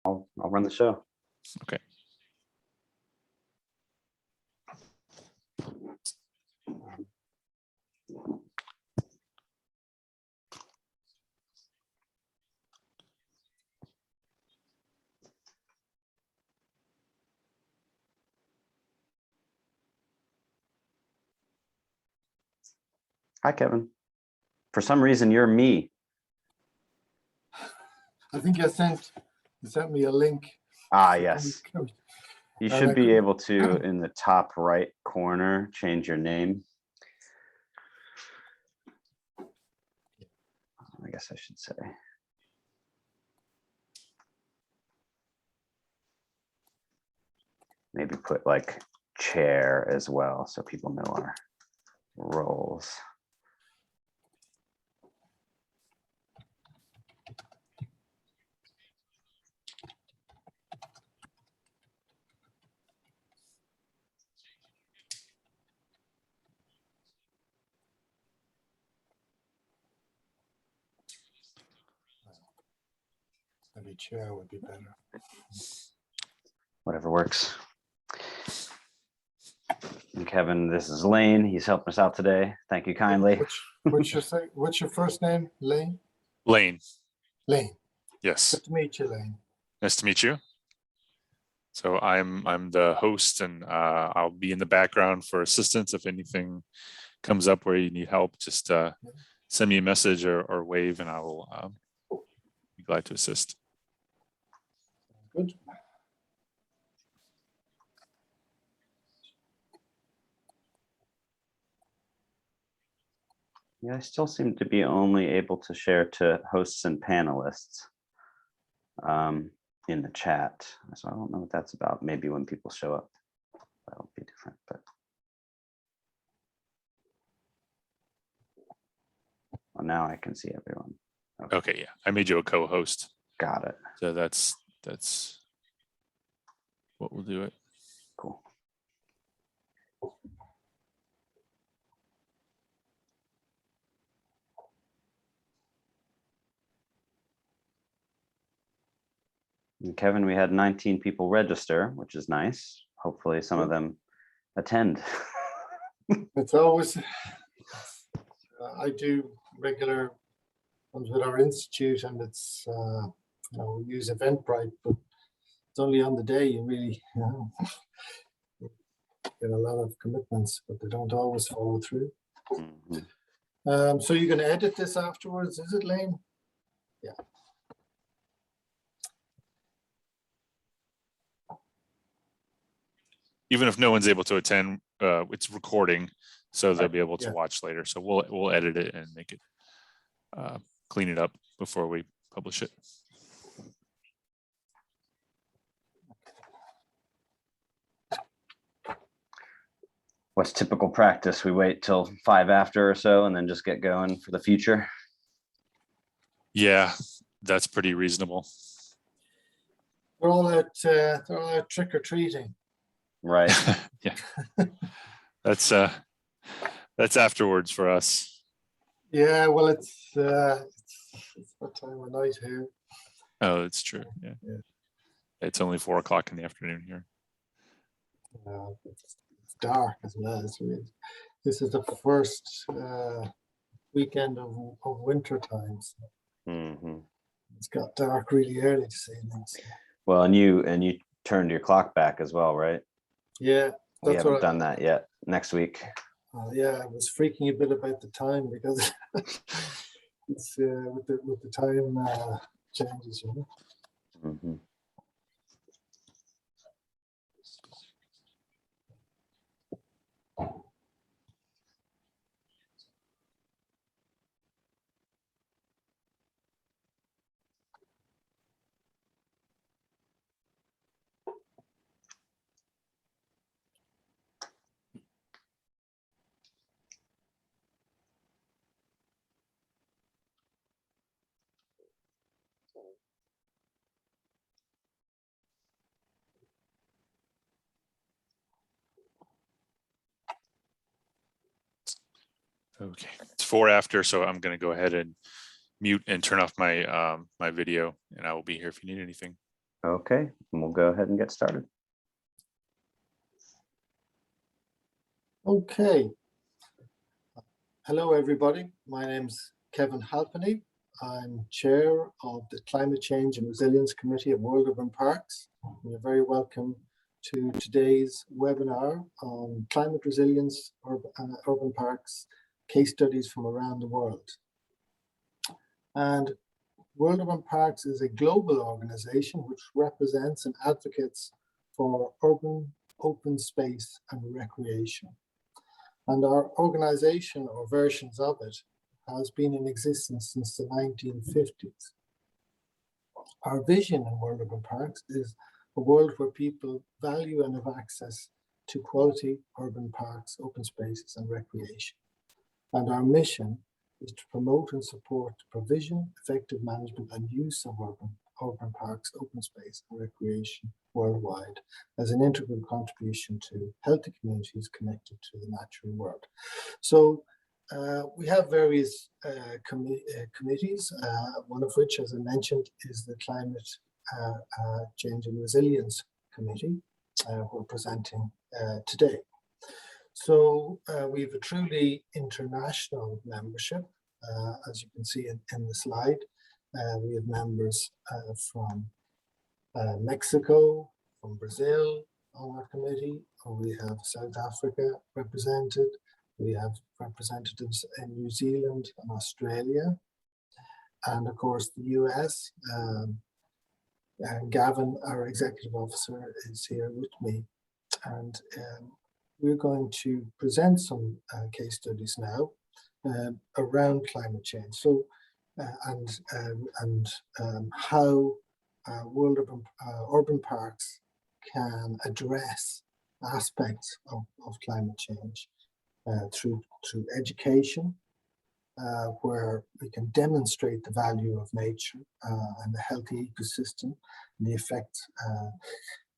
I'll run the show. Okay. Hi, Kevin. For some reason, you're me. I think you sent me a link. Ah, yes. You should be able to, in the top right corner, change your name. I guess I should say. Maybe put like chair as well so people know our roles. Maybe chair would be better. Whatever works. And Kevin, this is Lane. He's helping us out today. Thank you kindly. What's your first name? Lane? Lane. Lane. Yes. Good to meet you, Lane. Nice to meet you. So I'm the host, and I'll be in the background for assistance. If anything comes up where you need help, just send me a message or wave, and I will be glad to assist. Good. Yeah, I still seem to be only able to share to hosts and panelists in the chat. So I don't know what that's about. Maybe when people show up, that'll be different. But well, now I can see everyone. Okay, yeah, I made you a co-host. Got it. So that's what we'll do it. Cool. And Kevin, we had 19 people register, which is nice. Hopefully some of them attend. It's always, I do regular ones with our institute, and it's, we use Eventbrite, but it's only on the day you really get a lot of commitments, but they don't always follow through. Mm-hmm. So you're going to edit this afterwards, is it, Lane? Yeah. Even if no one's able to attend, it's recording, so they'll be able to watch later. So we'll edit it and make it clean it up before we publish it. What's typical practice? We wait till 5 after or so and then just get going for the future. Yeah, that's pretty reasonable. They're all out trick or treating. Right. Yeah. That's afterwards for us. Yeah, well, it's that time of night here. Oh, it's true. Yeah. It's only 4 o'clock in the afternoon here. It's dark as well. This is the first weekend of winter time. So Mm-hmm. it's got dark really early this evening. So. Well, and you turned your clock back as well, right? Yeah, We haven't done that yet. Next week. Yeah, I was freaking a bit about the time because it's with the time changes, you know. Mm-hmm. Okay, it's 4 after, so I'm going to go ahead and mute and turn off my my video, and I will be here if you need anything. Okay, and we'll go ahead and get started. Okay. Hello, everybody. My name's Kevin Halpenny. I'm chair of the Climate Change and Resilience Committee at World Urban Parks. You're very welcome to today's webinar on climate resilience, urban parks, case studies from around the world. And World Urban Parks is a global organization which represents and advocates for urban open space and recreation. And our organization, or versions of it, has been in existence since the 1950s. Our vision in World Urban Parks is a world where people value and have access to quality urban parks, open spaces, and recreation. And our mission is to promote and support the provision, effective management, and use of urban parks, open space, and recreation worldwide as an integral contribution to healthy communities connected to the natural world. So we have various committees, one of which, as I mentioned, is the Climate Change and Resilience Committee we're presenting today. So we have a truly international membership, as you can see in the slide. We have members from Mexico, from Brazil on our committee, we have South Africa represented, we have representatives in New Zealand and Australia, and of course the US. And Gavin, our executive officer, is here with me. And we're going to present some case studies now around climate change. So, and how World Urban Parks can address aspects of climate change through education, where we can demonstrate the value of nature and the healthy ecosystem, and the effects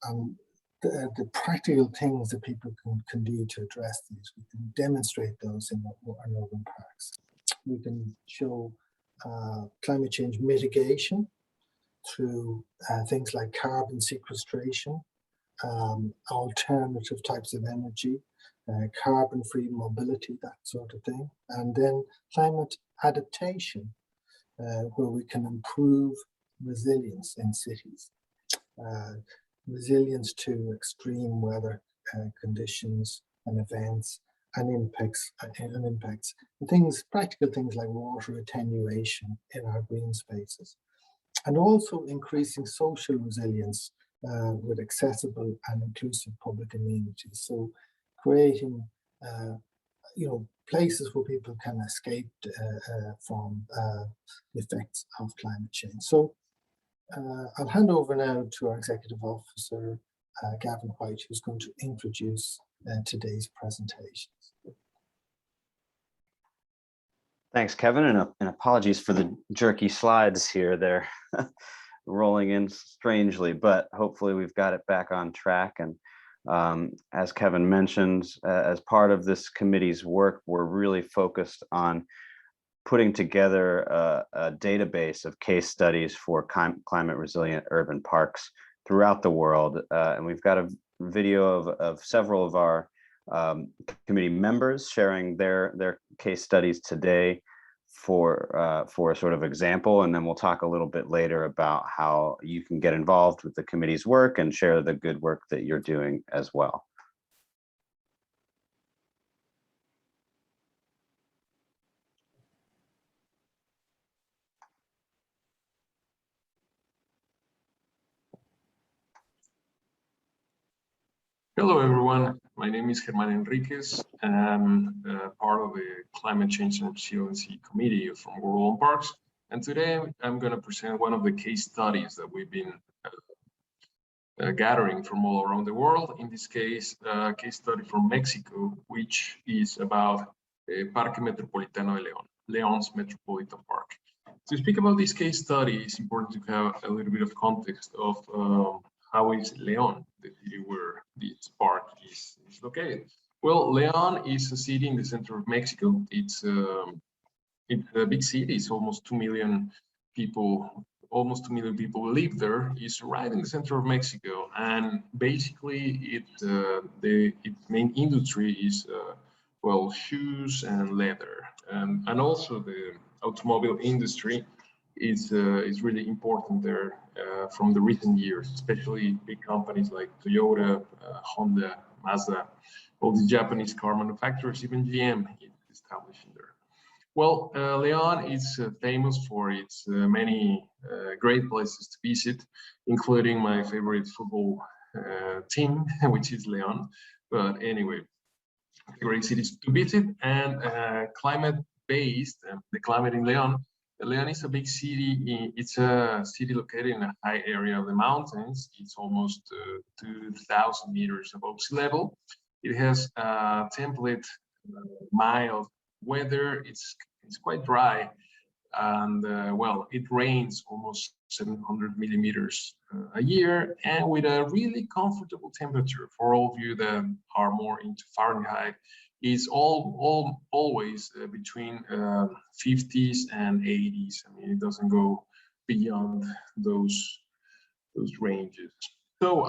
and the practical things that people can do to address these. We can demonstrate those in urban parks. We can show climate change mitigation through things like carbon sequestration, alternative types of energy, carbon-free mobility, that sort of thing. And then climate adaptation, where we can improve resilience in cities. Resilience to extreme weather conditions and events and impacts, and things, practical things like water attenuation in our green spaces, and also increasing social resilience with accessible and inclusive public amenities. So creating, places where people can escape from the effects of climate change. So I'll hand over now to our executive officer, Gavin White, who's going to introduce today's presentations. Thanks, Kevin, and apologies for the jerky slides here. They're rolling in strangely, but hopefully we've got it back on track. And as Kevin mentioned, as part of this committee's work, we're really focused on putting together a database of case studies for climate resilient urban parks throughout the world. And we've got a video of several of our committee members sharing their case studies today for a sort of example, and then we'll talk a little bit later about how you can get involved with the committee's work and share the good work that you're doing as well. Hello, everyone. My name is Hermann Enriquez, and I'm part of the Climate Change and Resiliency Committee from World Urban Parks. And today I'm going to present one of the case studies that we've been gathering from all around the world. In this case, a case study from Mexico, which is about Parque Metropolitano de León, León's Metropolitan Park. To speak about this case study, it's important to have a little bit of context of how is León, the city where this park is located. Well, León is a city in the center of Mexico. It's a big city. It's almost 2 million people almost 2 million people live there, is right in the center of Mexico, and basically its main industry is well, shoes and leather, and also the automobile industry is really important there from the recent years, especially big companies like Toyota, Honda, Mazda, all the Japanese car manufacturers, even GM is established in there. Well, Leon is famous for its many great places to visit, including my favorite football team, which is Leon. But anyway, great cities to visit, and climate-based, the climate in Leon. Leon is a big city. It's a city located in a high area of the mountains. It's almost 2,000 meters above sea level. It has temperate, mild weather. It's quite dry, and well, it rains almost 700 millimeters a year, and with a really comfortable temperature for all of you that are more into Fahrenheit. Is always between 50s and 80s. I mean, it doesn't go beyond those ranges. So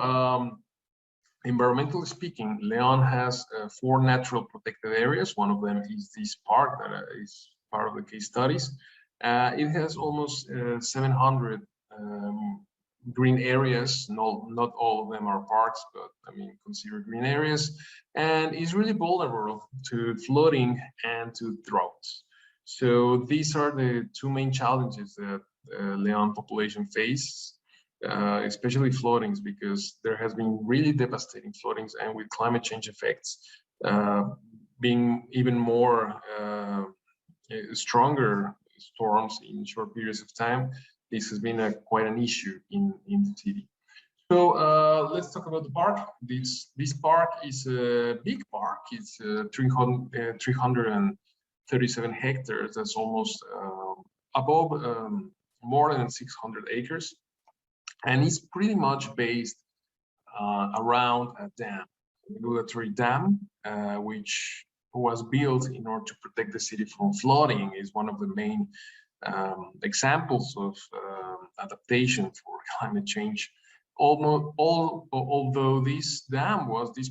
environmentally speaking, Leon has 4 natural protected areas. One of them is this park that is part of the case studies. It has almost 700 green areas. Not all of them are parks, but I mean, consider green areas, and is really vulnerable to flooding and to droughts. So these are the 2 main challenges that Leon population face, especially floodings, because there has been really devastating floodings, and with climate change effects being even more stronger storms in short periods of time, this has been quite an issue in the city. So let's talk about the park. This park is a big park. It's 337 hectares. That's almost above more than 600 acres. And it's pretty much based around a dam, a regulatory dam, which was built in order to protect the city from flooding. Is one of the main examples of adaptation for climate change. Although this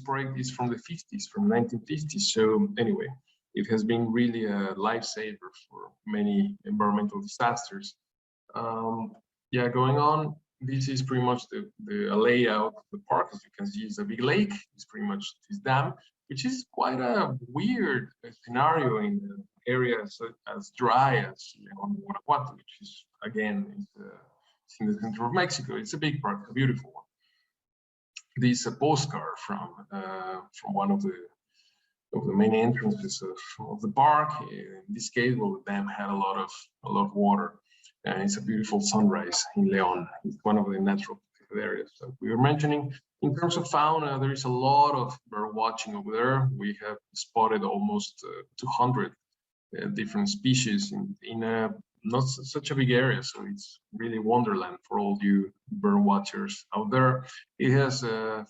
project is from the 50s, from 1950s. So anyway, it has been really a lifesaver for many environmental disasters. Yeah, going on, this is pretty much the layout of the park. As you can see, it's a big lake. It's pretty much this dam, which is quite a weird scenario in the area as dry as Guanajuato, which is again it's in the center of Mexico. It's a big park, a beautiful one. This is a postcard from one of the main entrances of the park. In this case, well, the dam had a lot of water, and it's a beautiful sunrise in Leon. It's one of the natural areas that we were mentioning. In terms of fauna, there is a lot of bird watching over there. We have spotted almost 200 different species in a not such a big area, so it's really wonderland for all you bird watchers out there. It has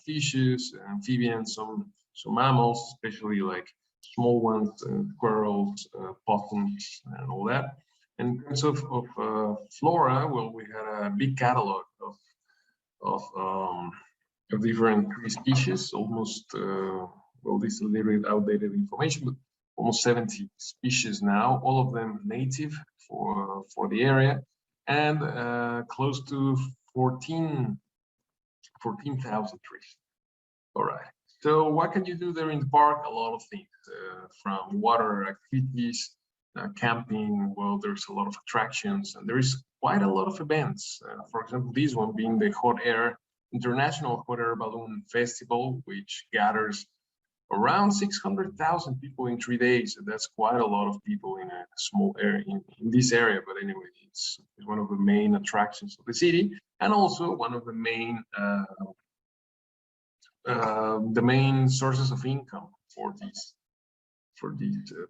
fishes, amphibians, some mammals, especially like small ones, squirrels, possums, and all that. And in terms of flora, well, we had a big catalog of different tree species, almost, well, this is a little bit outdated information, but almost 70 species now, all of them native for the area, and close to 14,000 trees. All right. So what can you do there in the park? A lot of things, from water activities, camping. Well, there's a lot of attractions, and there is quite a lot of events. For example, this one being the International Hot Air Balloon Festival, which gathers around 600,000 people in 3 days. That's quite a lot of people in a small area in this area. But anyway, it's one of the main attractions of the city, and also one of the main sources of income for this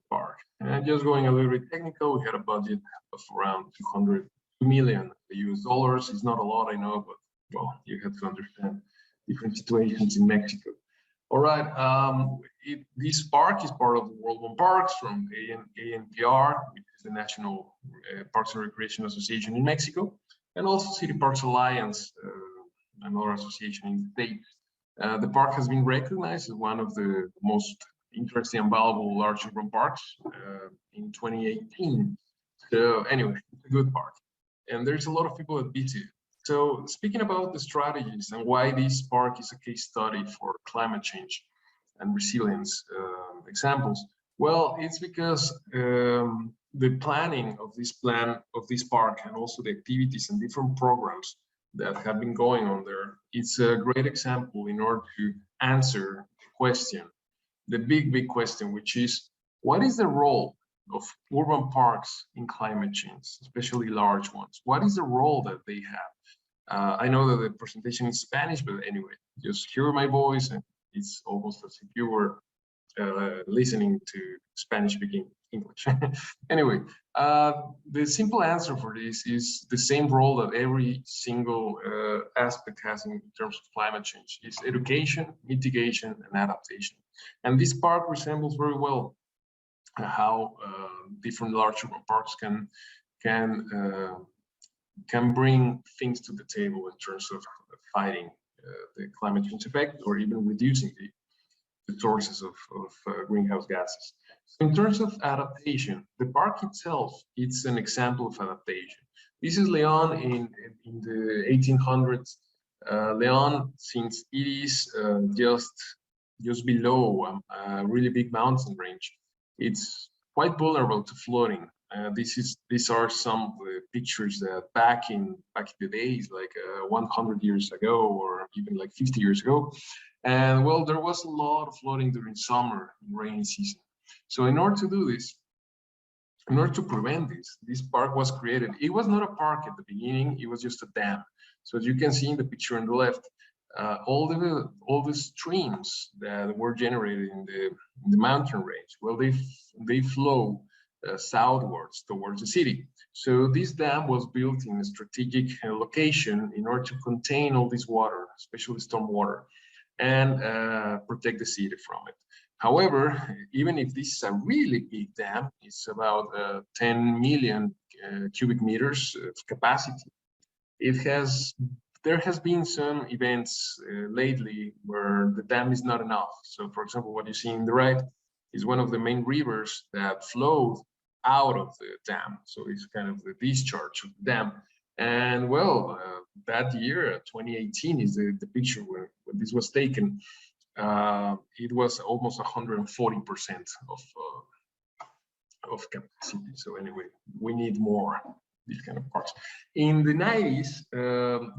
park. And just going a little bit technical, we had a budget of around 200 million US dollars. It's not a lot, I know, but well, you have to understand different situations in Mexico. All right, this park is part of the World One Parks from ANPR, which is the National Parks and Recreation Association in Mexico. and also City Parks Alliance, another association in the state. The park has been recognized as one of the most interesting and valuable large urban parks in 2018. So anyway, it's a good park. And there's a lot of people that visit. So speaking about the strategies and why this park is a case study for climate change and resilience examples, well, it's because the planning of this park and also the activities and different programs that have been going on there, it's a great example in order to answer the question, the big question, which is, what is the role of urban parks in climate change, especially large ones? What is the role that they have? I know that the presentation is Spanish, but anyway, just hear my voice, and it's almost as if you were listening to Spanish-speaking English. Anyway, the simple answer for this is the same role that every single aspect has in terms of climate change. It's education, mitigation, and adaptation. And this park resembles very well how different large urban parks can bring things to the table in terms of fighting the climate change effect, or even reducing the sources of greenhouse gases. So in terms of adaptation, the park itself, it's an example of adaptation. This is Leon in the 1800s. Leon, since it is just below a really big mountain range, it's quite vulnerable to flooding. These are some of the pictures that back in the days, like 100 years ago, or even like 50 years ago. And well, there was a lot of flooding during summer and rainy season. So in order to do this, in order to prevent this park was created. It was not a park at the beginning, it was just a dam. So as you can see in the picture on the left, all the streams that were generated in the mountain range, well, they flow southwards towards the city. So this dam was built in a strategic location in order to contain all this water, especially storm water, and protect the city from it. However, even if this is a really big dam, it's about 10 million cubic meters of capacity. There has been some events lately where the dam is not enough. So for example, what you see in the right is one of the main rivers that flowed out of the dam. So it's kind of the discharge of the dam. And well, that year, 2018 is the picture where this was taken. It was almost 140% of capacity. So anyway, we need more these kind of parks. In the 90s,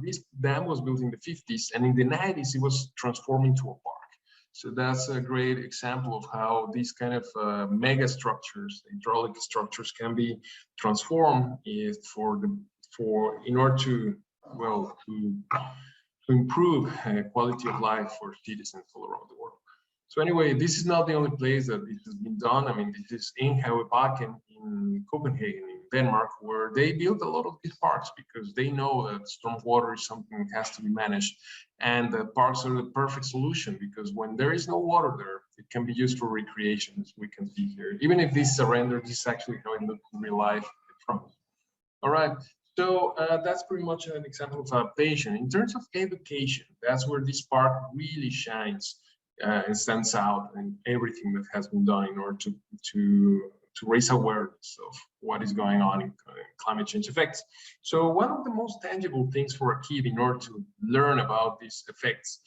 this dam was built in the 50s, and in the 90s, it was transformed into a park. So that's a great example of how these kind of mega structures, hydraulic structures, can be transformed in order to improve quality of life for citizens all around the world. So anyway, this is not the only place that this has been done. I mean, this is in Haugebakken in Copenhagen, in Denmark, where they built a lot of these parks because they know that storm water is something that has to be managed. And the parks are the perfect solution because when there is no water there, it can be used for recreation, as we can see here. Even if this is a render, this is actually how it looks in real life. All right. So that's pretty much an example of adaptation. In terms of education, that's where this park really shines and stands out in everything that has been done in order to raise awareness of what is going on in climate change effects. So one of the most tangible things for a kid in order to learn about these effects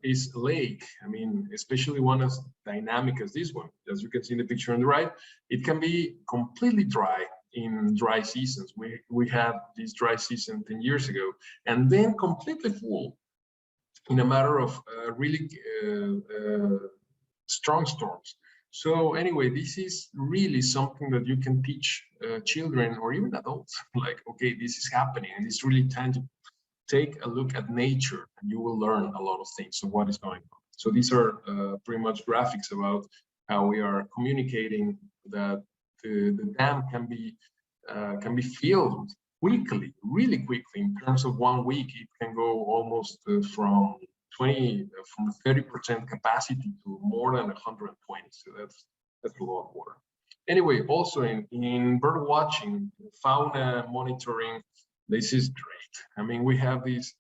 is a lake. I mean, especially one as dynamic as this one. As you can see in the picture on the right, it can be completely dry in dry seasons. We had this dry season 10 years ago, and then completely full in a matter of really strong storms. So anyway, this is really something that you can teach children or even adults, like, okay, this is happening and it's really tangible. Take a look at nature and you will learn a lot of things of what is going on. So these are pretty much graphics about how we are communicating that the dam can be filled quickly, really quickly. In terms of 1 week, it can go almost from 30% capacity to more than 120. So that's a lot of water. Anyway, also in bird watching, fauna monitoring, This is great. I mean, we have these,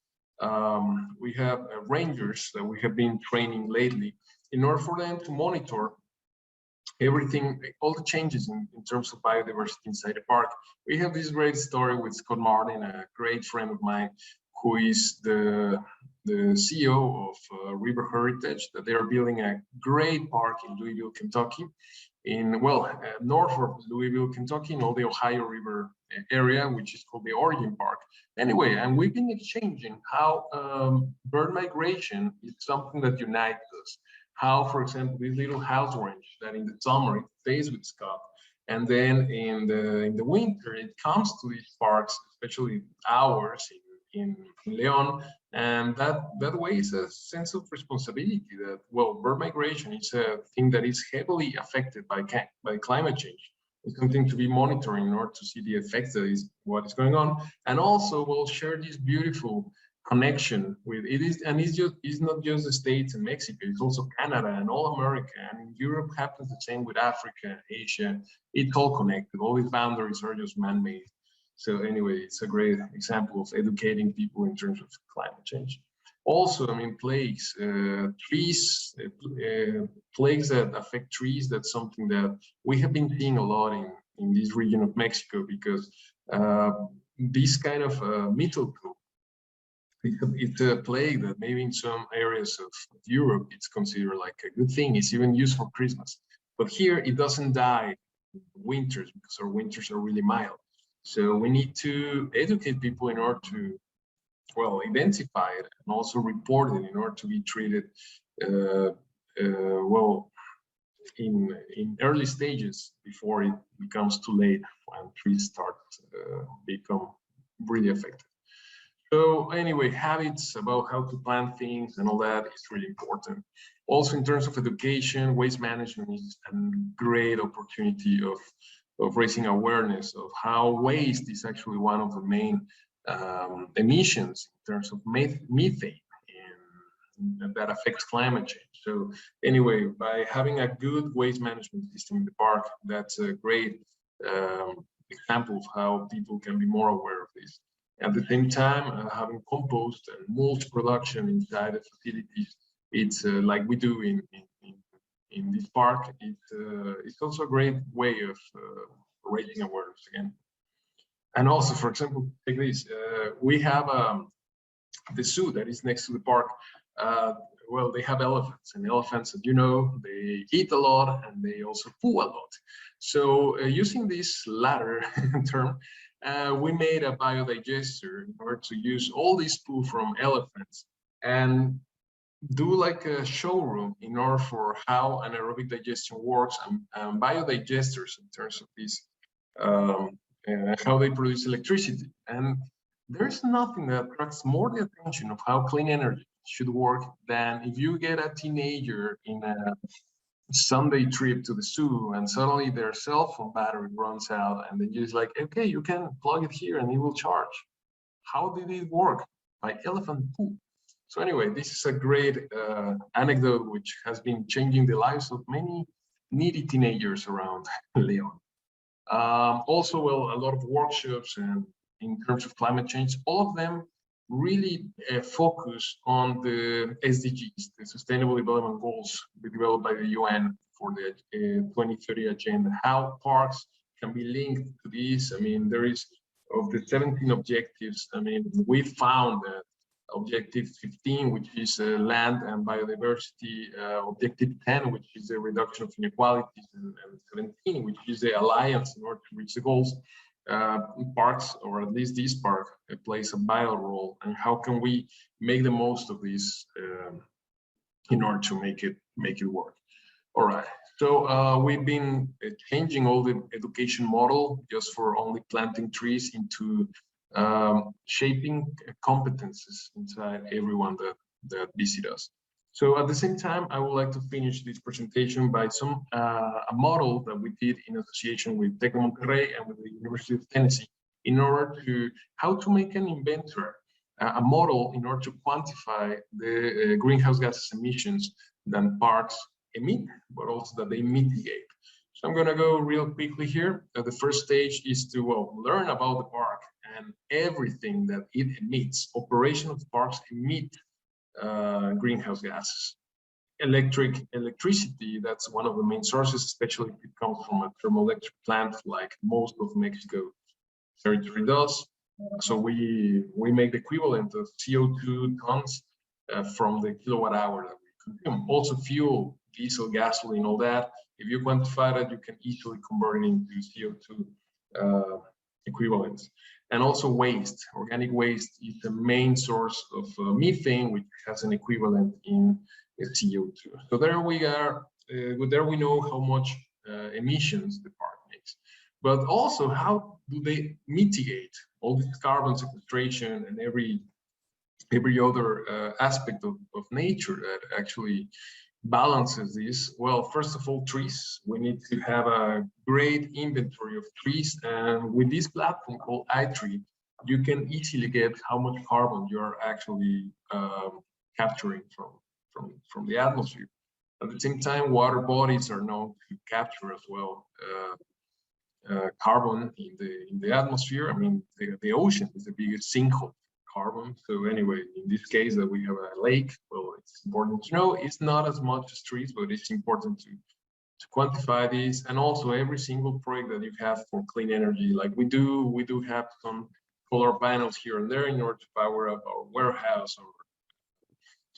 we have rangers that we have been training lately in order for them to monitor everything, all the changes in terms of biodiversity inside the park. We have this great story with Scott Martin, a great friend of mine, who is the CEO of River Heritage, that they are building a great park in Louisville, Kentucky, in, well, north of Louisville, Kentucky, in all the Ohio River area, which is called the Origin Park. Anyway, and we've been exchanging how bird migration is something that unites us. How, for example, this little house range that in the summer it stays with Scott, and then in the winter it comes to these parks, especially ours in Leon, and that way is a sense of responsibility that, well, bird migration is a thing that is heavily affected by climate change. It's something to be monitoring in order to see the effects that is what is going on, and also we'll share this beautiful connection with it is, and it's not just the States and Mexico, it's also Canada and all America, and Europe happens the same with Africa, Asia. It's all connected. All these boundaries are just man-made. So anyway, it's a great example of educating people in terms of climate change. Also, I mean, plagues, trees, plagues that affect trees. That's something that we have been seeing a lot in this region of Mexico, because this kind of mitoco, it's a plague that maybe in some areas of Europe, it's considered like a good thing. It's even used for Christmas. But here, it doesn't die in winters because our winters are really mild. So we need to educate people in order to, well, identify it and also report it in order to be treated, well, in early stages before it becomes too late when trees start become really affected. So anyway, habits about how to plant things and all that is really important. Also, in terms of education, waste management is a great opportunity of raising awareness of how waste is actually one of the main emissions in terms of methane and that affects climate change. So anyway, by having a good waste management system in the park, that's a great example of how people can be more aware of this. At the same time, having compost and mulch production inside the facilities, it's like we do in this park. It's also a great way of raising awareness again. And also, for example, take this, we have the zoo that is next to the park. Well, they have elephants, and elephants, as you know, they eat a lot and they also poo a lot. So using this latter term, we made a biodigester in order to use all this poo from elephants and do like a showroom in order for how anaerobic digestion works and biodigesters in terms of this, how they produce electricity. And there's nothing that attracts more the attention of how clean energy should work than if you get a teenager in a Sunday trip to the zoo and suddenly their cell phone battery runs out and then you're just like, okay, you can plug it here and it will charge. How did it work? By elephant poop. So anyway, this is a great anecdote which has been changing the lives of many needy teenagers around Leon. Also, well, a lot of workshops and in terms of climate change, all of them really focus on the SDGs, the Sustainable Development Goals developed by the UN for the 2030 agenda, how parks can be linked to this. I mean, there is, of the 17 objectives, I mean, we found that objective 15, which is land and biodiversity, objective 10, which is the reduction of inequalities, and 17, which is the alliance in order to reach the goals. Parks, or at least this park, plays a vital role, and how can we make the most of this in order to make it work? All right, so we've been changing all the education model just for only planting trees into shaping competences inside everyone that visit us. So at the same time, I would like to finish this presentation by a model that we did in association with Tec de Monterrey and with the University of Tennessee in order to how to make an inventor, a model in order to quantify the greenhouse gas emissions that parks emit, but also that they mitigate. So I'm going to go real quickly here. The first stage is to learn about the park and everything that it emits, operation of parks emit greenhouse gases. Electricity, that's one of the main sources, especially if it comes from a thermoelectric plant like most of Mexico territory does. So we make the equivalent of CO2 tons from the kilowatt hour that we consume. Also fuel, diesel, gasoline, all that. If you quantify that, you can easily convert it into CO2 equivalents. And also waste. Organic waste is the main source of methane, which has an equivalent in CO2. So there we are. There we know how much emissions the park makes. But also, how do they mitigate all this carbon sequestration and every other aspect of nature that actually balances this? Well, first of all, trees. We need to have a great inventory of trees, and with this platform called iTree, you can easily get how much carbon you're actually capturing from the atmosphere. At the same time, water bodies are known to capture as well carbon in the atmosphere. I mean, the ocean is the biggest sinkhole carbon. So anyway, in this case that we have a lake, well, it's important to know it's not as much as trees, but it's important to quantify this. And also every single project that you have for clean energy, like we do have some solar panels here and there in order to power up our warehouse or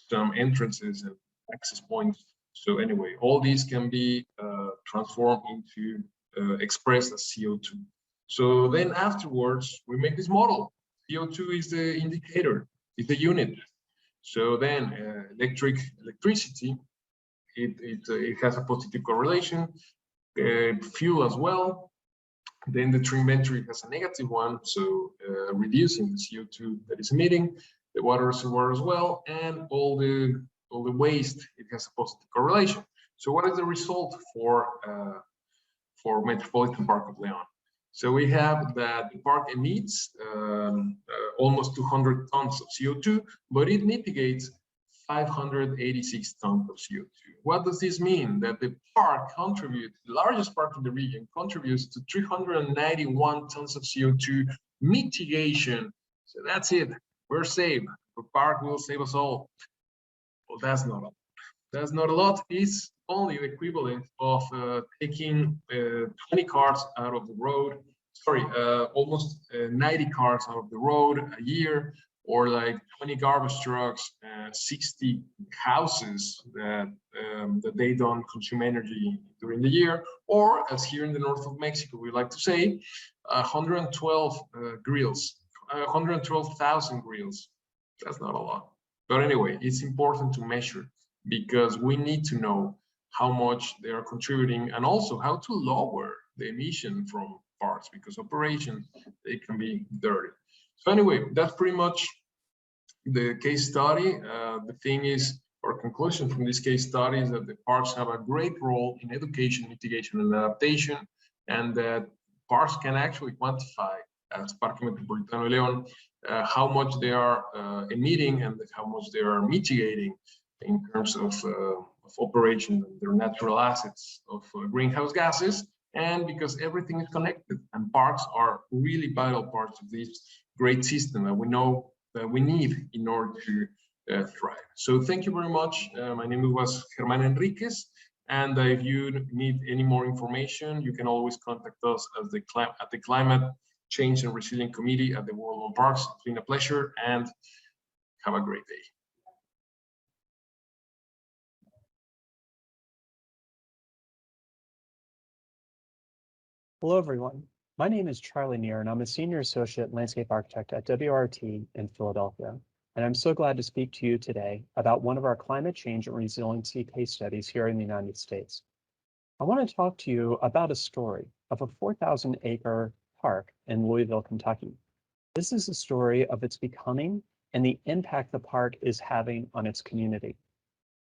some entrances and access points. So anyway, all these can be transformed into expressed as CO2. So then afterwards, we make this model. CO2 is the indicator, is the unit. So then electricity, it has a positive correlation, fuel as well. Then the tree inventory has a negative one, so reducing the CO2 that is emitting, the water reservoir as well, and all the waste, it has a positive correlation. So what is the result for Metropolitan Park of Leon? So we have that the park emits almost 200 tons of CO2, but it mitigates 586 tons of CO2. What does this mean? That the park contributes, the largest park in the region, contributes to 391 tons of CO2 mitigation. So that's it. We're saved. The park will save us all. Well, that's not a lot. That's not a lot. It's only the equivalent of taking 20 cars out of the road. Sorry, almost 90 cars out of the road a year, or like 20 garbage trucks, 60 houses that they don't consume energy during the year, or as here in the north of Mexico, we like to say, 112 grills, 112,000 grills. That's not a lot. But anyway, it's important to measure because we need to know how much they are contributing and also how to lower the emission from parks, because operations, they can be dirty. So anyway, that's pretty much the case study. The thing is, our conclusion from this case study is that the parks have a great role in education, mitigation, and adaptation, and that parks can actually quantify, as Parque Metropolitano de León, how much they are emitting and how much they are mitigating in terms of operation, their natural assets of greenhouse gases, and because everything is connected, and parks are really vital parts of this great system that we know that we need in order to thrive. So thank you very much. My name was Hermann Enriquez, and if you need any more information, you can always contact us at the Climate Change and Resilient Committee at the World on Parks. It's been a pleasure, and have a great day. Hello, everyone. My name is Charlie Neer, and I'm a Senior Associate Landscape Architect at WRT in Philadelphia. And I'm so glad to speak to you today about one of our climate change and resiliency case studies here in the United States. I want to talk to you about a story of a 4,000-acre park in Louisville, Kentucky. This is a story of its becoming and the impact the park is having on its community.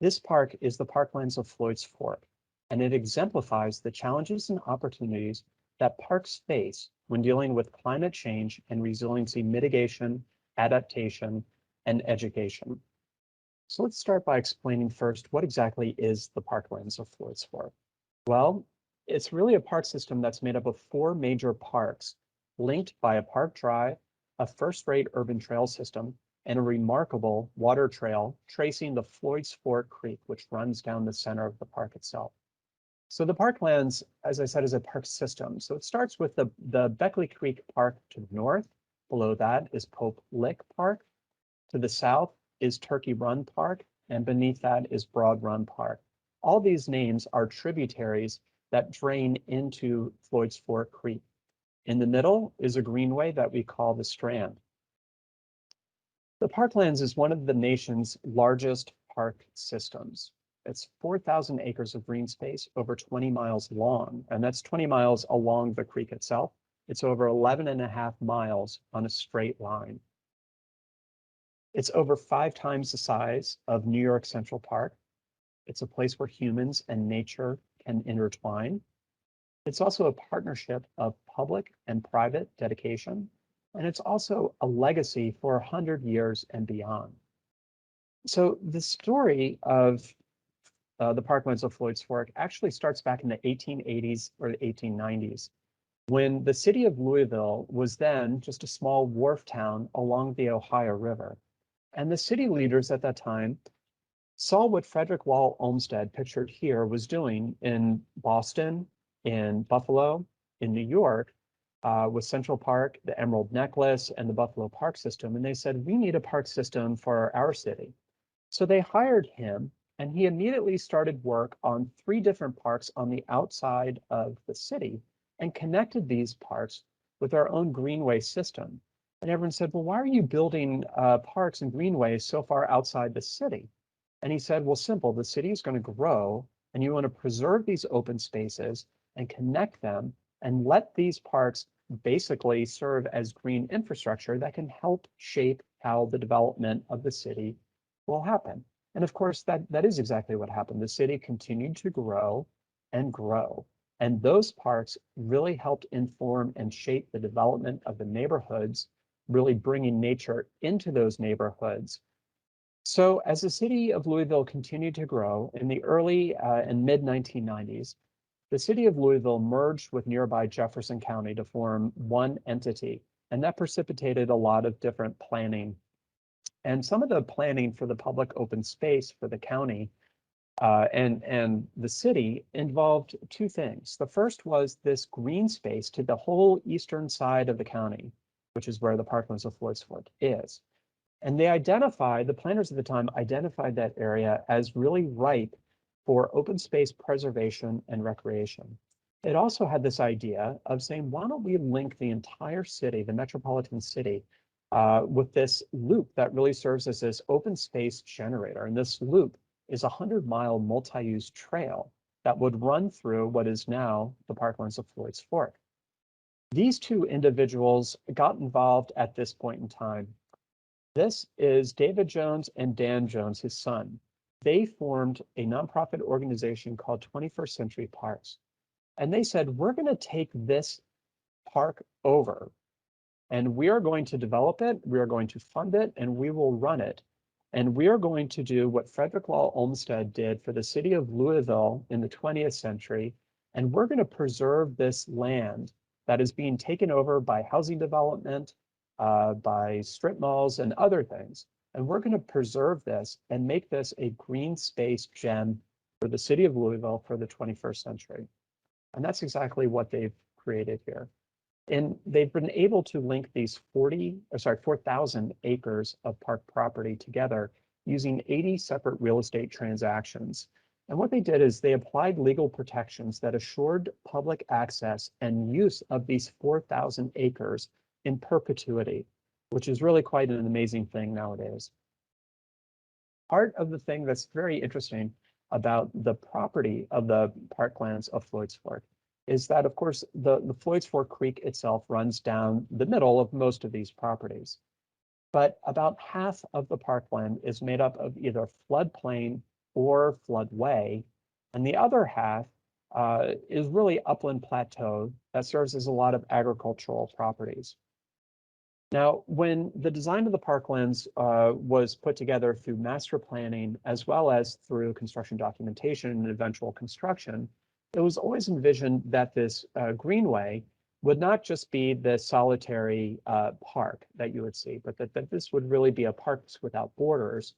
This park is the Parklands of Floyd's Fork, and it exemplifies the challenges and opportunities that parks face when dealing with climate change and resiliency mitigation, adaptation, and education. So let's start by explaining first what exactly is the Parklands of Floyd's Fork. Well, it's really a park system that's made up of 4 major parks linked by a park drive a first-rate urban trail system and a remarkable water trail tracing the Floyd's Fork Creek, which runs down the center of the park itself. So the Parklands, as I said, is a park system. So it starts with the Beckley Creek Park to the north. Below that is Pope Lick Park. To the south is Turkey Run Park, and beneath that is Broad Run Park. All these names are tributaries that drain into Floyd's Fork Creek. In the middle is a greenway that we call the Strand. The Parklands is one of the nation's largest park systems. It's 4,000 acres of green space over 20 miles long, and that's 20 miles along the creek itself. It's over 11.5 miles on a straight line. It's over 5 times the size of New York Central Park. It's a place where humans and nature can intertwine. It's also a partnership of public and private dedication, and it's also a legacy for 100 years and beyond. So the story of the Parklands of Floyd's Fork actually starts back in the 1880s or the 1890s, when the city of Louisville was then just a small wharf town along the Ohio River. And the city leaders at that time saw what Frederick Law Olmsted, pictured here, was doing in Boston, in Buffalo, in New York, with Central Park, the Emerald Necklace, and the Buffalo Park System. And they said, we need a park system for our city. So they hired him, and he immediately started work on 3 different parks on the outside of the city and connected these parks with our own greenway system. And everyone said, well, why are you building parks and greenways so far outside the city? And he said, well, simple, the city is going to grow, and you want to preserve these open spaces and connect them and let these parks basically serve as green infrastructure that can help shape how the development of the city will happen. And of course, that is exactly what happened. The city continued to grow and grow. And those parks really helped inform and shape the development of the neighborhoods, really bringing nature into those neighborhoods. So as the city of Louisville continued to grow in the early and mid 1990s, the city of Louisville merged with nearby Jefferson County to form one entity. And that precipitated a lot of different planning. And some of the planning for the public open space for the county and the city involved 2 things. The first was this green space to the whole eastern side of the county, which is where the Parklands of Floyd's Fork is. And the planners at the time identified that area as really ripe for open space preservation and recreation. It also had this idea of saying, why don't we link the entire city, the metropolitan city, with this loop that really serves as this open space generator. And this loop is a 100-mile multi-use trail that would run through what is now the Parklands of Floyd's Fork. These 2 individuals got involved at this point in time. This is David Jones and Dan Jones, his son. They formed a nonprofit organization called 21st Century Parks. And they said, we're going to take this park over, and we are going to develop it, we are going to fund it, and we will run it. And we are going to do what Frederick Law Olmsted did for the city of Louisville in the 20th century, and we're going to preserve this land that is being taken over by housing development, by strip malls and other things. And we're going to preserve this and make this a green space gem for the city of Louisville for the 21st century. And that's exactly what they've created here. And they've been able to link these 4,000 acres of park property together using 80 separate real estate transactions. And what they did is they applied legal protections that assured public access and use of these 4,000 acres in perpetuity, which is really quite an amazing thing nowadays. Part of the thing that's very interesting about the property of the Parklands of Floyd's Fork is that, of course, the Floyd's Fork Creek itself runs down the middle of most of these properties. But about half of the parkland is made up of either floodplain or floodway, and the other half is really upland plateau that serves as a lot of agricultural properties. Now, when the design of the parklands was put together through master planning, as well as through construction documentation and eventual construction, it was always envisioned that this greenway would not just be the solitary park that you would see, but that this would really be a Parks Without Borders,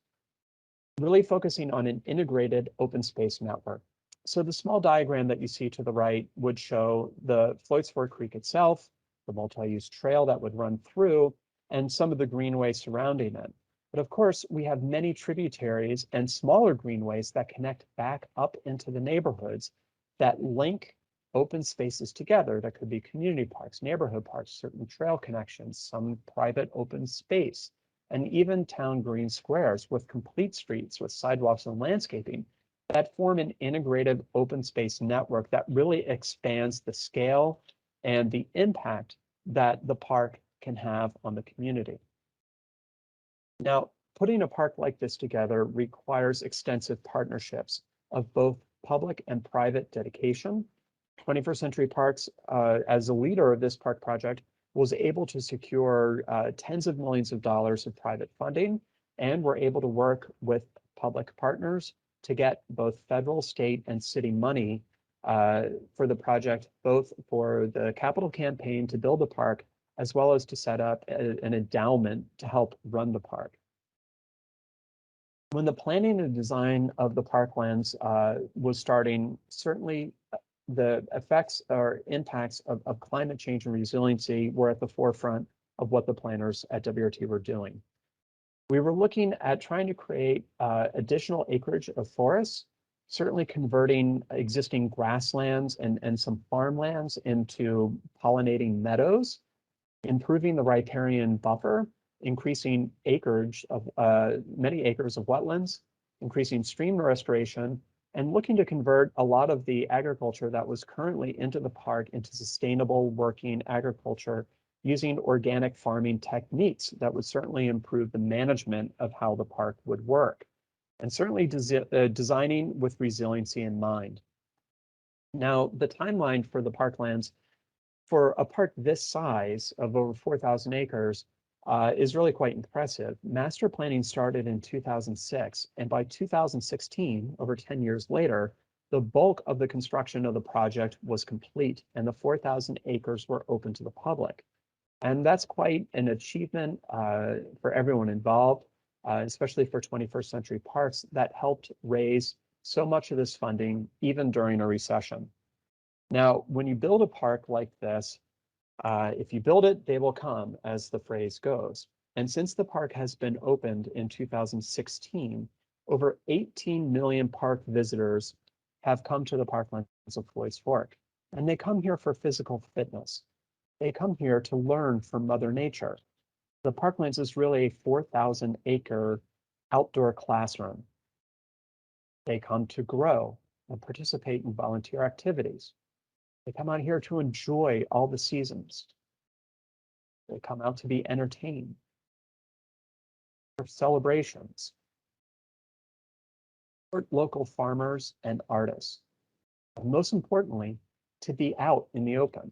really focusing on an integrated open space network. So the small diagram that you see to the right would show the Floyd's Fork Creek itself, the multi-use trail that would run through, and some of the greenways surrounding it. But of course, we have many tributaries and smaller greenways that connect back up into the neighborhoods that link open spaces together. That could be community parks, neighborhood parks, certain trail connections, some private open space, and even town green squares with complete streets with sidewalks and landscaping that form an integrated open space network that really expands the scale and the impact that the park can have on the community. Now, putting a park like this together requires extensive partnerships of both public and private dedication. 21st Century Parks, as a leader of this park project, was able to secure tens of millions of dollars of private funding, and were able to work with public partners to get both federal, state, and city money for the project, both for the capital campaign to build the park, as well as to set up an endowment to help run the park. When the planning and design of the Parklands was starting, certainly the effects or impacts of climate change and resiliency were at the forefront of what the planners at WRT were doing. We were looking at trying to create additional acreage of forests, certainly converting existing grasslands and some farmlands into pollinating meadows, improving the riparian buffer, increasing acreage of many acres of wetlands, increasing stream restoration, and looking to convert a lot of the agriculture that was currently into the park into sustainable working agriculture using organic farming techniques that would certainly improve the management of how the park would work, and certainly designing with resiliency in mind. Now, the timeline for the Parklands for a park this size of over 4,000 acres is really quite impressive. Master planning started in 2006, and by 2016, over 10 years later, the bulk of the construction of the project was complete, and the 4,000 acres were open to the public. And that's quite an achievement for everyone involved, especially for 21st Century Parks, that helped raise so much of this funding, even during a recession. Now, when you build a park like this, if you build it, they will come, as the phrase goes. And since the park has been opened in 2016, over 18 million park visitors have come to the Parklands of Floyd's Fork. And they come here for physical fitness. They come here to learn from Mother Nature. The Parklands is really a 4,000 acre outdoor classroom. They come to grow and participate in volunteer activities. They come out here to enjoy all the seasons. They come out to be entertained, for celebrations, support local farmers and artists, and most importantly, to be out in the open.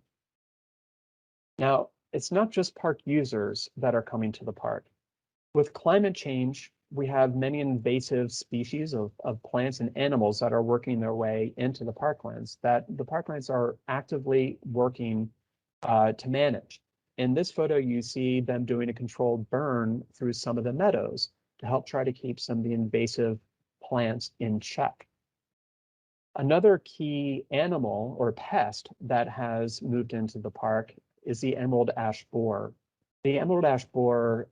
Now, it's not just park users that are coming to the park. With climate change, we have many invasive species of plants and animals that are working their way into the parklands that the parklands are actively working to manage. In this photo, you see them doing a controlled burn through some of the meadows to help try to keep some of the invasive plants in check. Another key animal or pest that has moved into the park is the emerald ash borer. The emerald ash borer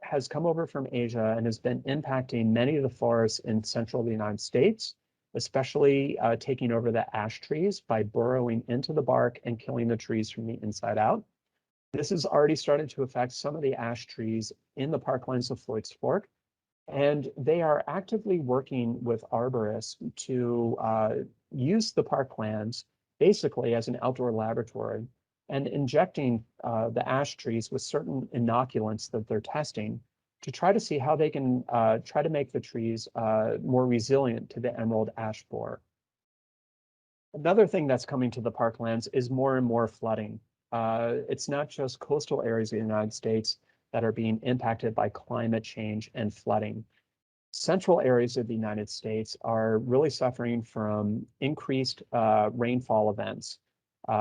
has come over from Asia and has been impacting many of the forests in central United States, especially taking over the ash trees by burrowing into the bark and killing the trees from the inside out. This has already started to affect some of the ash trees in the Parklands of Floyd's Fork, and they are actively working with arborists to use the parklands basically as an outdoor laboratory and injecting the ash trees with certain inoculants that they're testing to try to see how they can try to make the trees more resilient to the emerald ash borer. Another thing that's coming to the parklands is more and more flooding. It's not just coastal areas of the United States that are being impacted by climate change and flooding. Central areas of the United States are really suffering from increased rainfall events.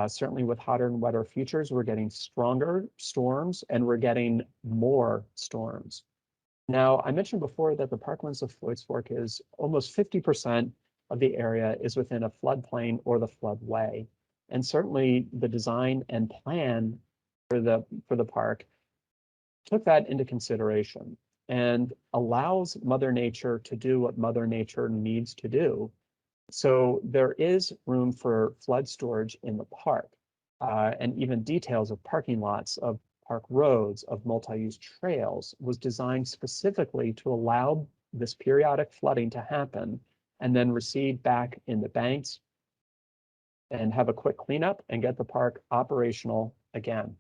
Certainly with hotter and wetter futures, we're getting stronger storms and we're getting more storms. Now, I mentioned before that the Parklands of Floyd's Fork is almost 50% of the area is within a floodplain or the floodway. And certainly the design and plan for the park took that into consideration and allows Mother Nature to do what Mother Nature needs to do. So there is room for flood storage in the park, and even details of parking lots, of park roads, of multi-use trails was designed specifically to allow this periodic flooding to happen and then recede back in the banks and have a quick cleanup and get the park operational again.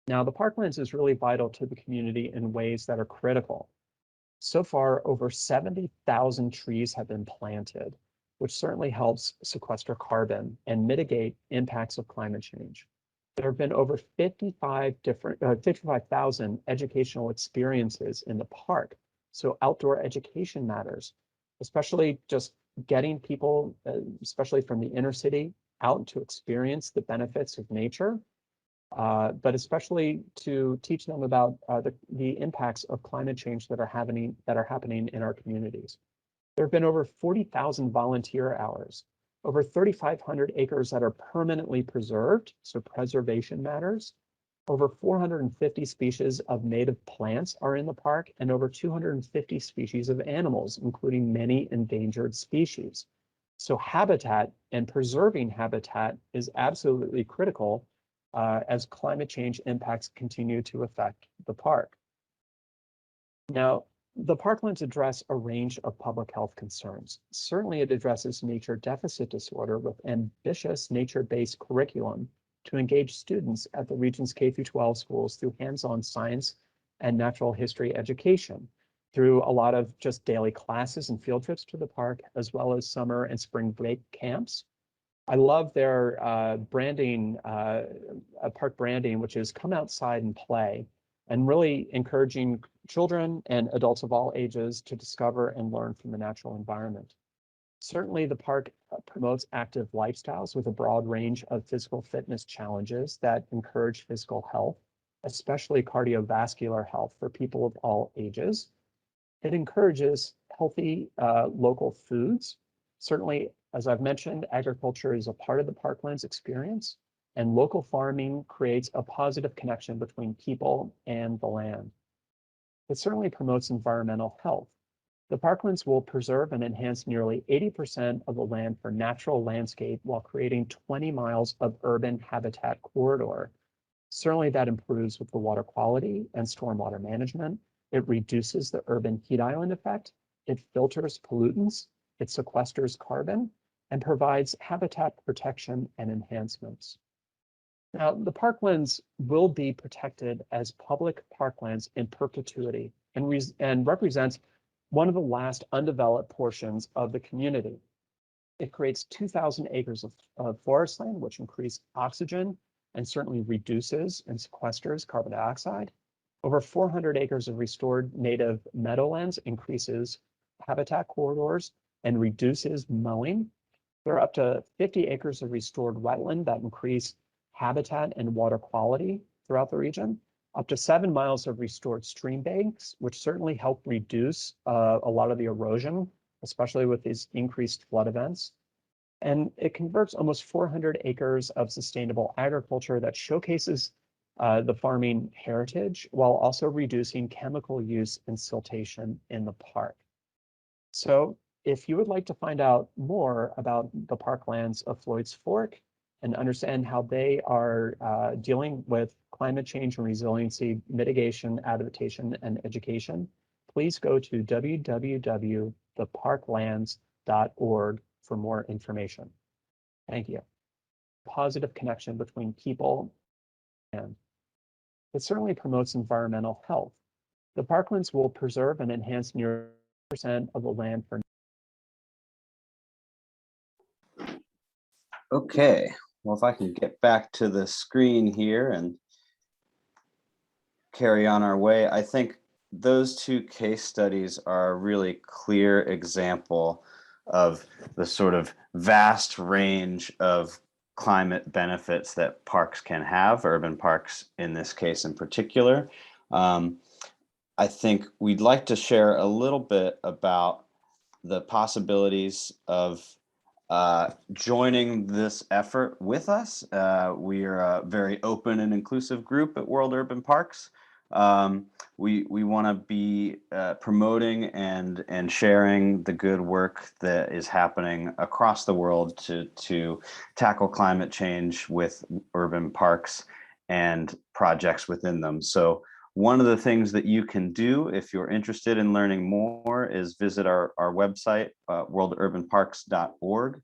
Now, the Parklands is really vital to the community in ways that are critical. So far, over 70,000 trees have been planted, which certainly helps sequester carbon and mitigate impacts of climate change. There have been over 55,000 educational experiences in the park. So outdoor education matters, especially just getting people, especially from the inner city, out to experience the benefits of nature, but especially to teach them about the impacts of climate change that are happening in our communities. There have been over 40,000 volunteer hours, over 3,500 acres that are permanently preserved, so preservation matters. Over 450 species of native plants are in the park, and over 250 species of animals, including many endangered species. So habitat and preserving habitat is absolutely critical as climate change impacts continue to affect the park. Now, the Parklands address a range of public health concerns. Certainly, it addresses nature deficit disorder with ambitious nature-based curriculum to engage students at the region's K-12 schools through hands-on science and natural history education, through a lot of just daily classes and field trips to the park, as well as summer and spring break camps. I love their branding, park branding, which is come outside and play, and really encouraging children and adults of all ages to discover and learn from the natural environment. Certainly, the park promotes active lifestyles with a broad range of physical fitness challenges that encourage physical health, especially cardiovascular health for people of all ages. It encourages healthy local foods. Certainly, as I've mentioned, agriculture is a part of the Parklands experience, and local farming creates a positive connection between people and the land. It certainly promotes environmental health. The Parklands will preserve and enhance nearly 80% of the land for natural landscape while creating 20 miles of urban habitat corridor. Certainly that improves with the water quality and stormwater management. It reduces the urban heat island effect. It filters pollutants. It sequesters carbon and provides habitat protection and enhancements. Now, the Parklands will be protected as public parklands in perpetuity and represents one of the last undeveloped portions of the community. It creates 2,000 acres of forest land, which increase oxygen and certainly reduces and sequesters carbon dioxide. Over 400 acres of restored native meadowlands increases habitat corridors and reduces mowing. There are up to 50 acres of restored wetland that increase habitat and water quality throughout the region. Up to 7 miles of restored stream banks, which certainly help reduce a lot of the erosion, especially with these increased flood events. And it converts almost 400 acres of sustainable agriculture that showcases the farming heritage while also reducing chemical use and siltation in the park. So if you would like to find out more about the Parklands of Floyd's Fork and understand how they are dealing with climate change and resiliency, mitigation, adaptation, and education, please go to www.theparklands.org for more information. Thank you. Positive connection between people and it certainly promotes environmental health. The Parklands will preserve and enhance nearly 1% of the land for. Okay, well, if I can get back to the screen here and carry on our way, I think those two case studies are a really clear example of the sort of vast range of climate benefits that parks can have, urban parks in this case in particular. I think we'd like to share a little bit about the possibilities of joining this effort with us. We are a very open and inclusive group at World Urban Parks. We want to be promoting and sharing the good work that is happening across the world to tackle climate change with urban parks and projects within them. So one of the things that you can do if you're interested in learning more is visit our website, worldurbanparks.org.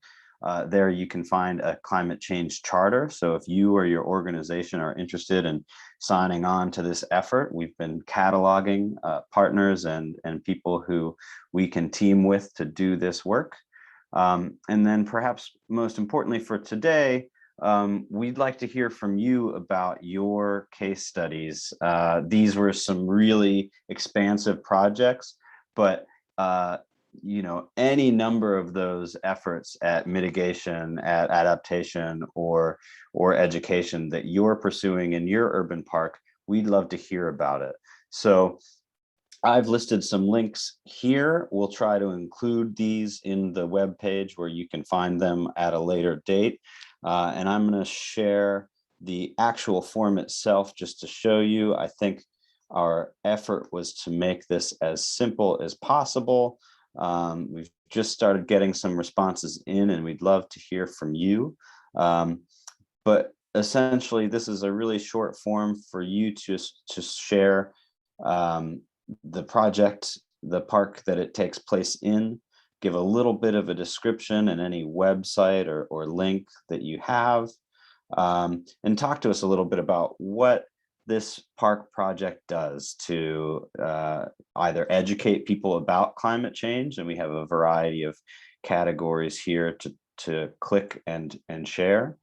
There you can find a climate change charter. So if you or your organization are interested in signing on to this effort, we've been cataloging partners and people who we can team with to do this work. And then perhaps most importantly for today, we'd like to hear from you about your case studies. These were some really expansive projects, but you know, any number of those efforts at mitigation, at adaptation, or education that you're pursuing in your urban park, we'd love to hear about it. So I've listed some links here. We'll try to include these in the web page where you can find them at a later date. And I'm going to share the actual form itself just to show you. I think our effort was to make this as simple as possible. We've just started getting some responses in, and we'd love to hear from you. But essentially, this is a really short form for you to share the project, the park that it takes place in, give a little bit of a description and any website or link that you have, and talk to us a little bit about what this park project does to either educate people about climate change, and we have a variety of categories here to click and share.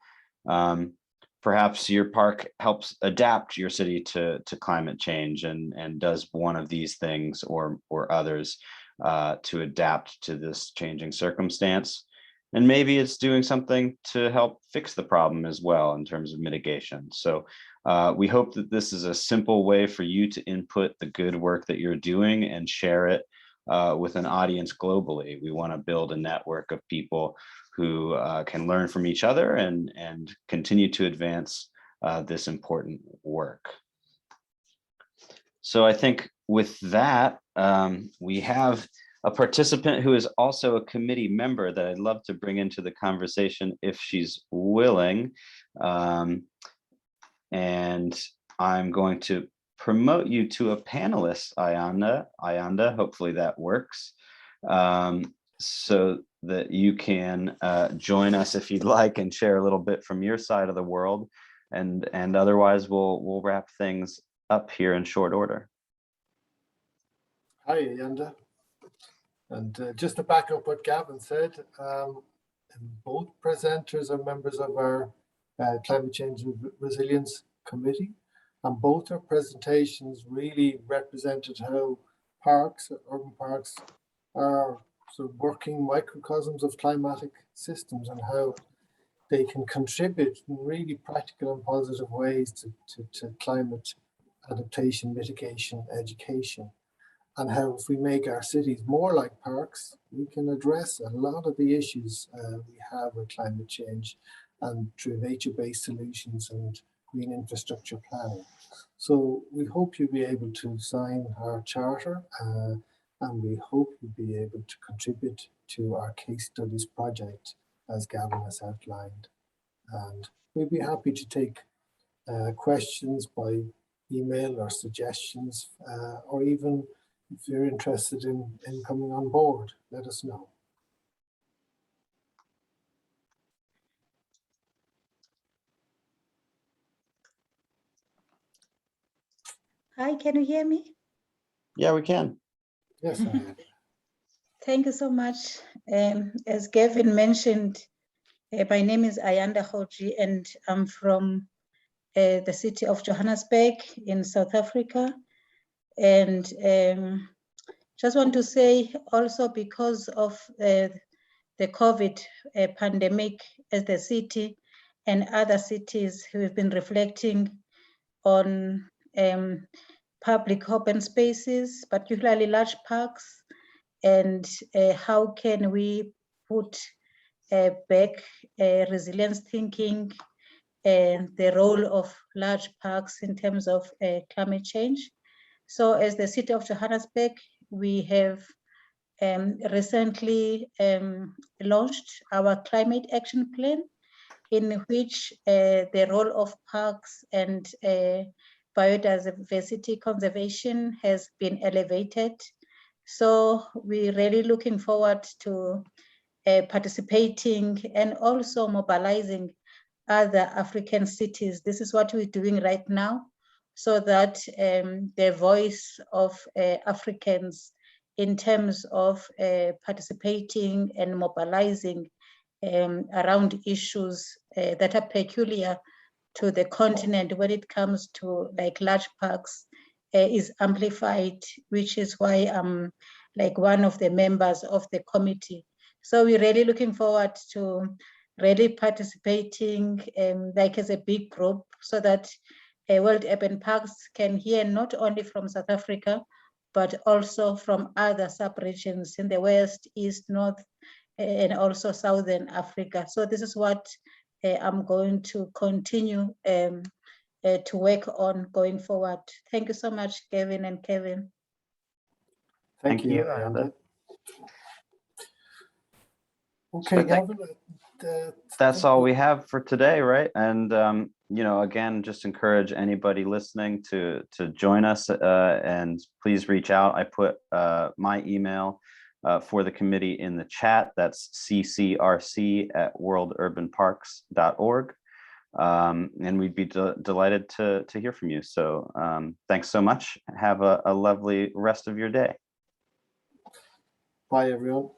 Perhaps your park helps adapt your city to climate change and does one of these things or others to adapt to this changing circumstance. And maybe it's doing something to help fix the problem as well in terms of mitigation. So we hope that this is a simple way for you to input the good work that you're doing and share it with an audience globally. We want to build a network of people who can learn from each other and continue to advance this important work. So I think with that, we have a participant who is also a committee member that I'd love to bring into the conversation if she's willing. And I'm going to promote you to a panelist, Ayanda. Hopefully that works. So that you can join us if you'd like and share a little bit from your side of the world. And otherwise we'll wrap things up here in short order. Hi, Ayanda. And just to back up what Gavin said, both presenters are members of our Climate Change and Resilience Committee, and both our presentations really represented how parks, urban parks, are sort of working microcosms of climatic systems and how they can contribute in really practical and positive ways to climate adaptation, mitigation, education. And how if we make our cities more like parks, we can address a lot of the issues we have with climate change and through nature-based solutions and green infrastructure planning. So we hope you'll be able to sign our charter and we hope you'll be able to contribute to our case studies project as Gavin has outlined. And we'd be happy to take questions by email or suggestions or even if you're interested in coming on board, let us know. Hi, can you hear me? Yeah, we can. Yes, I am. Thank you so much. As Gavin mentioned, my name is Ayanda Hoji and I'm from the city of Johannesburg in South Africa. And just want to say also because of the COVID pandemic as the city and other cities who have been reflecting on public open spaces, particularly large parks, and how can we put back resilience thinking and the role of large parks in terms of climate change. So as the city of Johannesburg, we have recently launched our climate action plan, in which the role of parks and biodiversity conservation has been elevated. So we're really looking forward to participating and also mobilizing other African cities. This is what we're doing right now, so that the voice of Africans in terms of participating and mobilizing around issues that are peculiar to the continent when it comes to like large parks is amplified, which is why I'm like one of the members of the committee. So we're really looking forward to really participating like as a big group, so that World Urban Parks can hear not only from South Africa, but also from other sub-regions in the West, East, North, and also Southern Africa. So this is what I'm going to continue to work on going forward. Thank you so much, Gavin and Kevin. Thank you, Ayanda. Okay, Gavin. That's all we have for today, right? And you know, again, just encourage anybody listening to join us, and please reach out. I put my email for the committee in the chat. That's ccrc@worldurbanparks.org, and we'd be delighted to hear from you. So thanks so much. Have a lovely rest of your day. Bye, everyone.